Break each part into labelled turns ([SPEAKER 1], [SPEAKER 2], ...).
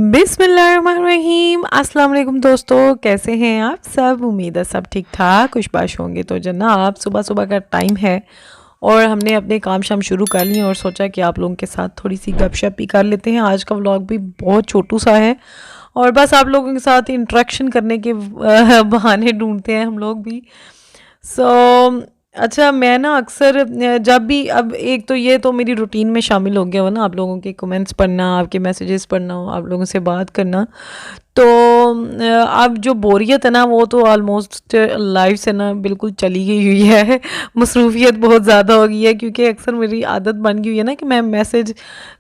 [SPEAKER 1] बिस्मिल्लाहिर्रहमानिर्रहीम। अस्सलाम वालेकुम दोस्तों, कैसे हैं आप सब? उम्मीद है सब ठीक ठाक खुशबाश होंगे। तो जनाब सुबह सुबह का टाइम है और हमने अपने काम शाम शुरू कर लिए और सोचा कि आप लोगों के साथ थोड़ी सी गपशप भी कर लेते हैं। आज का व्लॉग भी बहुत छोटू सा है और बस आप लोगों के साथ इंटरेक्शन करने के बहाने ढूंढते हैं हम लोग भी। सो अच्छा, मैं ना अक्सर जब भी अब एक तो ये तो मेरी रूटीन में शामिल हो गया हो ना, आप लोगों के कमेंट्स पढ़ना, आपके मैसेजेस पढ़ना, आप लोगों से बात करना। तो अब जो बोरियत है ना वो तो ऑलमोस्ट लाइफ से ना बिल्कुल चली गई हुई है। मसरूफियत बहुत ज़्यादा हो गई है क्योंकि अक्सर मेरी आदत बन गई हुई है ना कि मैं मैसेज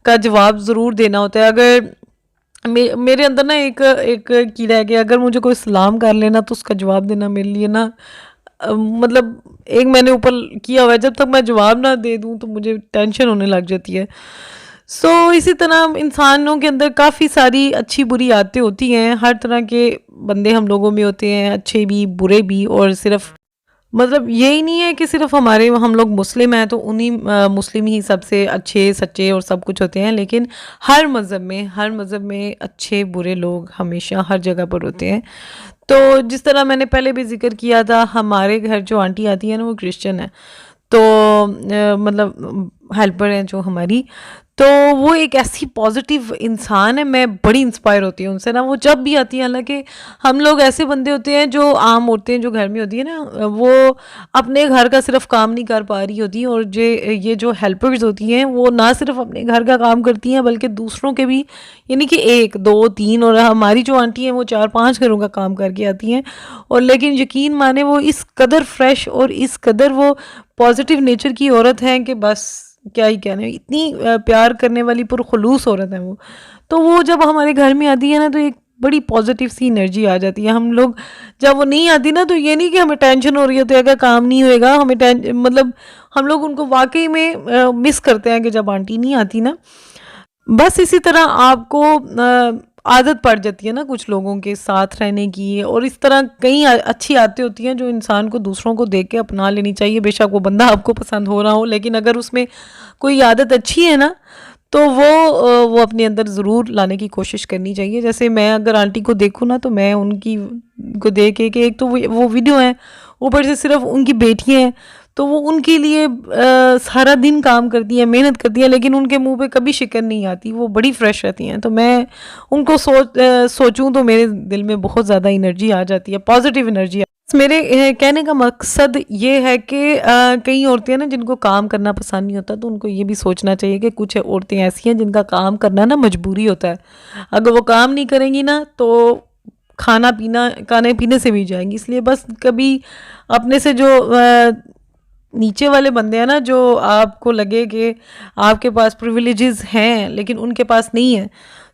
[SPEAKER 1] का जवाब ज़रूर देना होता है। अगर मेरे अंदर ना एक एक कीड़ा है कि अगर मुझे कोई सलाम कर लेना तो उसका जवाब देना मेरे लिए ना मतलब एक मैंने ऊपर किया हुआ है, जब तक मैं जवाब ना दे दूँ तो मुझे टेंशन होने लग जाती है। इसी तरह इंसानों के अंदर काफ़ी सारी अच्छी बुरी आदतें होती हैं। हर तरह के बंदे हम लोगों में होते हैं, अच्छे भी बुरे भी। और सिर्फ मतलब यही नहीं है कि सिर्फ हमारे हम लोग मुस्लिम हैं तो उन्हीं मुस्लिम ही सबसे अच्छे सच्चे और सब कुछ होते हैं, लेकिन हर मज़हब में अच्छे बुरे लोग हमेशा हर जगह पर होते हैं। तो जिस तरह मैंने पहले भी जिक्र किया था, हमारे घर जो आंटी आती है ना वो क्रिश्चियन है। तो मतलब हेल्पर हैं जो हमारी, तो वो एक ऐसी पॉजिटिव इंसान है, मैं बड़ी इंस्पायर होती हूँ उनसे ना। वो जब भी आती है, हालांकि हम लोग ऐसे बंदे होते हैं जो आम औरतें जो घर में होती है ना, वो अपने घर का सिर्फ काम नहीं कर पा रही होती, और ये जो हेल्पर्स होती हैं वो ना सिर्फ अपने घर का काम करती हैं बल्कि दूसरों के भी, यानी कि एक दो तीन, और हमारी जो आंटी हैं वो चार पांच घरों का काम करके आती हैं। और लेकिन यकीन माने वो इस कदर फ्रेश और इस कदर वो पॉजिटिव नेचर की औरत हैं कि बस क्या ही कहने, इतनी प्यार करने वाली पुरखलूस औरत है वो। तो वो जब हमारे घर में आती है ना तो एक बड़ी पॉजिटिव सी एनर्जी आ जाती है। हम लोग जब वो नहीं आती ना तो ये नहीं कि हमें टेंशन हो रही होती है कि काम नहीं होएगा, हमें टेंशन मतलब हम लोग उनको वाकई में मिस करते हैं कि जब आंटी नहीं आती ना। बस इसी तरह आपको आदत पड़ जाती है ना कुछ लोगों के साथ रहने की, और इस तरह कई अच्छी आदतें होती हैं जो इंसान को दूसरों को देख के अपना लेनी चाहिए। बेशक वो बंदा आपको पसंद हो रहा हो, लेकिन अगर उसमें कोई आदत अच्छी है ना तो वो अपने अंदर ज़रूर लाने की कोशिश करनी चाहिए। जैसे मैं अगर आंटी को देखूँ ना तो मैं उनकी को देख के एक तो वो वीडियो है, ऊपर से सिर्फ उनकी बेटियाँ हैं, तो वो उनके लिए सारा दिन काम करती हैं, मेहनत करती हैं, लेकिन उनके मुंह पे कभी शिकन नहीं आती, वो बड़ी फ्रेश रहती हैं। तो मैं उनको सोचूं तो मेरे दिल में बहुत ज़्यादा एनर्जी आ जाती है, पॉजिटिव एनर्जी। मेरे कहने का मकसद ये है कि कई औरतें हैं ना जिनको काम करना पसंद नहीं होता, तो उनको ये भी सोचना चाहिए कि कुछ औरतें ऐसी हैं जिनका काम करना ना मजबूरी होता है। अगर वो काम नहीं करेंगी ना तो खाने पीने से भी जाएंगी। इसलिए बस कभी अपने से जो नीचे वाले बंदे हैं ना, जो आपको लगे कि आपके पास प्रिविलेजेस हैं लेकिन उनके पास नहीं है,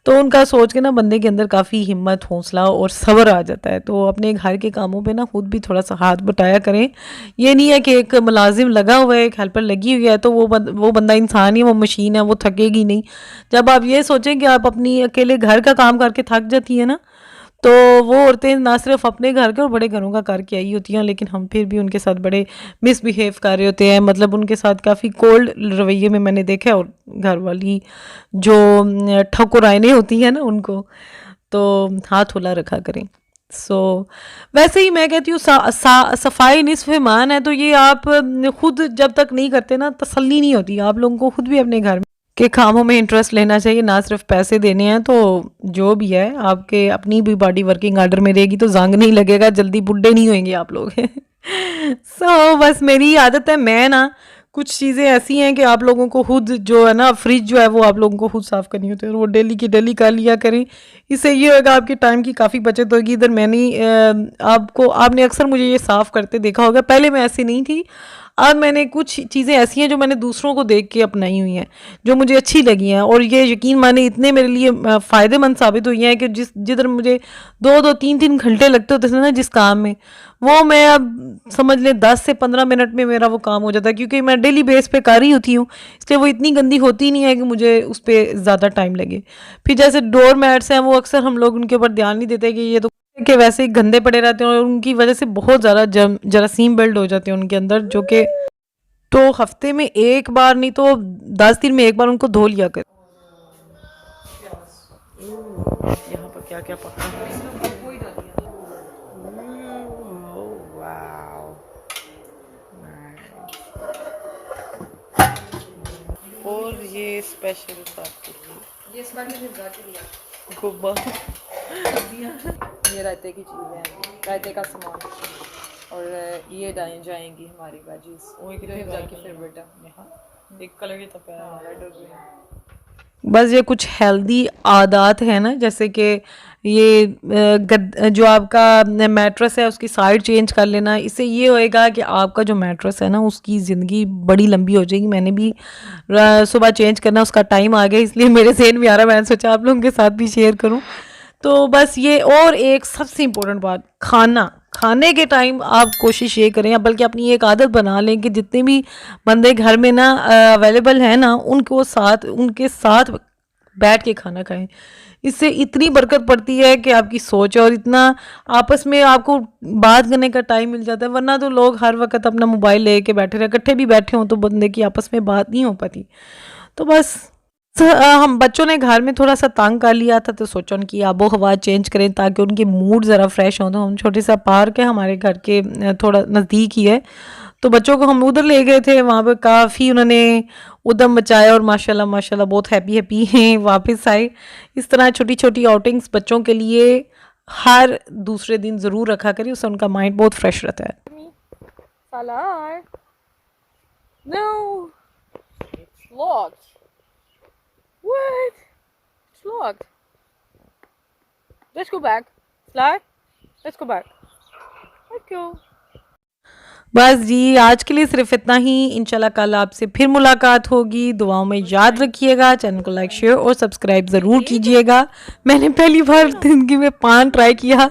[SPEAKER 1] तो उनका सोच के ना बंदे के अंदर काफ़ी हिम्मत हौसला और सब्र आ जाता है। तो अपने घर के कामों पे ना खुद भी थोड़ा सा हाथ बटाया करें। ये नहीं है कि एक मुलाजिम लगा हुआ है, एक हेल्पर लगी हुई है तो वो बंदा इंसान ही, वो मशीन है, वो थकेगी नहीं। जब आप ये सोचें कि आप अपनी अकेले घर का काम करके थक जाती है ना, तो वो औरतें ना सिर्फ अपने घर के और बड़े घरों का करके आई होती हैं, लेकिन हम फिर भी उनके साथ बड़े मिसबिहेव कर रहे होते हैं। मतलब उनके साथ काफ़ी कोल्ड रवैये में मैंने देखा है। और घर वाली जो ठकुराइनें होती हैं ना उनको तो हाथ होला रखा करें। वैसे ही मैं कहती हूँ सफाई निस्फ ईमान है। तो ये आप खुद जब तक नहीं करते ना तसल्ली नहीं होती। आप लोगों को खुद भी अपने घर के कामों में इंटरेस्ट लेना चाहिए, ना सिर्फ पैसे देने हैं। तो जो भी है आपके अपनी भी बॉडी वर्किंग आर्डर में रहेगी तो जंग नहीं लगेगा, जल्दी बुढ़े नहीं होंगे आप लोग। बस मेरी आदत है, मैं ना कुछ चीज़ें ऐसी हैं कि आप लोगों को खुद जो है ना, फ्रिज जो है वो आप लोगों को खुद साफ़ करनी होती है, और वो डेली की डेली कर लिया करें। इससे ये होगा आपके टाइम की काफ़ी बचत होगी। इधर मैंने आपने अक्सर मुझे ये साफ़ करते देखा होगा, पहले मैं ऐसी नहीं थी। अब मैंने कुछ चीज़ें ऐसी हैं जो मैंने दूसरों को देख के अपनाई हुई हैं, जो मुझे अच्छी लगी हैं, और ये यकीन माने इतने मेरे लिए फ़ायदेमंद साबित हुई हैं कि जिधर मुझे 2-2 3-3 घंटे लगते होते थे ना जिस काम में, वो मैं अब समझ लें 10 से 15 मिनट में मेरा वो काम हो जाता है, क्योंकि मैं डेली बेस पे कर रही होती हूँ। इसलिए वो इतनी गंदी होती नहीं है कि मुझे उस पर ज़्यादा टाइम लगे। फिर जैसे डोर मैट्स हैं, वो अक्सर हम लोग उनके ऊपर ध्यान नहीं देते कि ये तो कि वैसे ही गंदे पड़े रहते हैं, और उनकी वजह से बहुत ज़्यादा जरासीम बिल्ड हो जाते हैं उनके अंदर, जो कि तो हफ्ते में एक बार नहीं तो 10 दिन में एक बार उनको धो लिया कर। यहाँ पर क्या क्या पका है। वाओ, और ये स्पेशल आपके लिए, ये इस बार गोबा, ये रायते की चीज़ें हैं, रायते का सामान, और ये डाल जाएंगी हमारी वेजीज। की फेवरेट है यहाँ, एक कलर की तब रेड और ग्रीन। बस ये कुछ हेल्दी आदत है ना, जैसे कि ये जो आपका मैट्रेस है उसकी साइड चेंज कर लेना। इससे ये होएगा कि आपका जो मैट्रेस है ना उसकी ज़िंदगी बड़ी लंबी हो जाएगी। मैंने भी सुबह चेंज करना, उसका टाइम आ गया, इसलिए मेरे ज़हन में आ रहा, मैंने सोचा आप लोगों के साथ भी शेयर करूं। तो बस ये, और एक सबसे इम्पोर्टेंट बात, खाने के टाइम आप कोशिश ये करें, बल्कि अपनी एक आदत बना लें कि जितने भी बंदे घर में ना अवेलेबल हैं ना, उनके साथ बैठ के खाना खाएं। इससे इतनी बरकत पड़ती है कि आपकी सोच, और इतना आपस में आपको बात करने का टाइम मिल जाता है। वरना तो लोग हर वक्त अपना मोबाइल लेके बैठे रहे, इकट्ठे भी बैठे हों तो बंदे की आपस में बात नहीं हो पाती। तो बस हम बच्चों ने घर में थोड़ा सा तंग कर लिया था, तो सोचा उनकी आबो हवा चेंज करें ताकि उनके मूड ज़रा फ्रेश हो। तो हम छोटे सा पार्क है हमारे घर के थोड़ा नज़दीक ही है, तो बच्चों को हम उधर ले गए थे। वहाँ पे काफ़ी उन्होंने उद्यम मचाया और माशाल्लाह माशाल्लाह बहुत हैप्पी हैं, वापस आए। इस तरह छोटी छोटी आउटिंग्स बच्चों के लिए हर दूसरे दिन ज़रूर रखा करिए, उससे उनका माइंड बहुत फ्रेश रहता है। Salar no locked, what, it's locked, let's go back, Sly, let's go back, let's go। बस जी, आज के लिए सिर्फ इतना ही। इंशाल्लाह कल आपसे फिर मुलाकात होगी। दुआओं में याद रखिएगा, चैनल को लाइक शेयर और सब्सक्राइब ज़रूर कीजिएगा। मैंने पहली बार ज़िंदगी में पान ट्राई किया,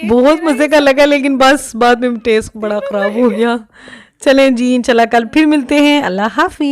[SPEAKER 1] बहुत मज़े का लगा, लेकिन बस बाद में टेस्ट बड़ा ख़राब हो गया। चलें जी, इंशाल्लाह कल फिर मिलते हैं। अल्लाह हाफिज़।